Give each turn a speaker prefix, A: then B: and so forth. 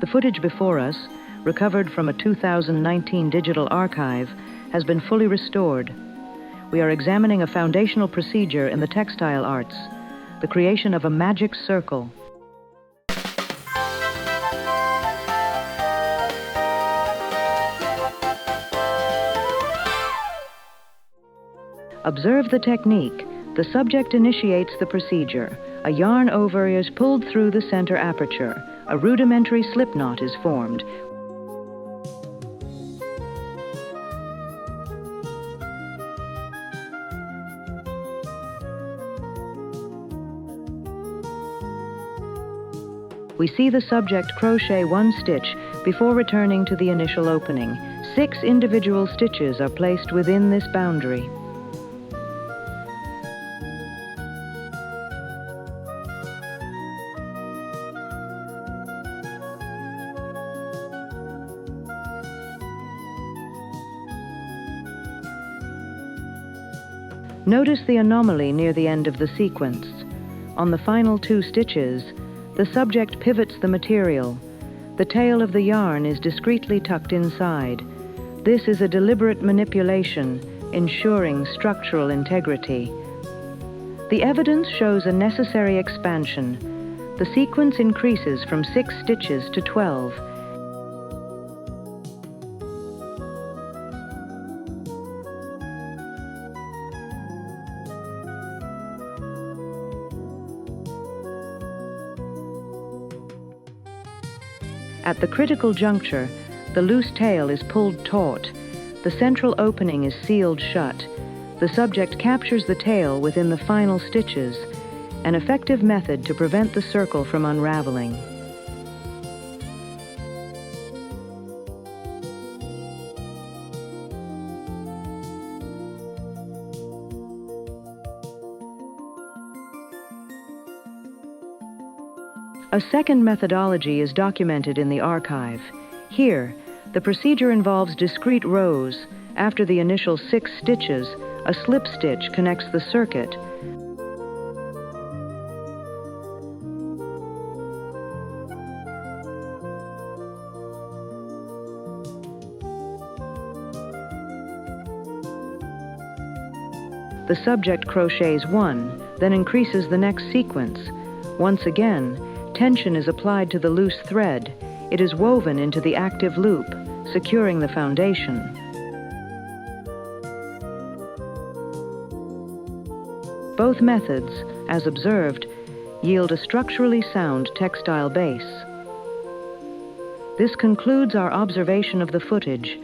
A: The footage before us, recovered from a 2019 digital archive, has been fully restored. We are examining a foundational procedure in the textile arts, the creation of a magic circle. Observe the technique. The subject initiates the procedure. A yarn ovary is pulled through the center aperture. A rudimentary slip knot is formed. We see the subject crochet one stitch before returning to the initial opening. 6 individual stitches are placed within this boundary. Notice the anomaly near the end of the sequence. On the final 2 stitches, the subject pivots the material. The tail of the yarn is discreetly tucked inside. This is a deliberate manipulation, ensuring structural integrity. The evidence shows a necessary expansion. The sequence increases from 6 stitches to 12. At the critical juncture, the loose tail is pulled taut. The central opening is sealed shut. The subject captures the tail within the final stitches, an effective method to prevent the circle from unraveling. A second methodology is documented in the archive. Here, the procedure involves discrete rows. After the initial 6 stitches, a slip stitch connects the circuit. The subject crochets 1, then increases the next sequence. Once again, tension is applied to the loose thread. It is woven into the active loop, securing the foundation. Both methods, as observed, yield a structurally sound textile base. This concludes our observation of the footage.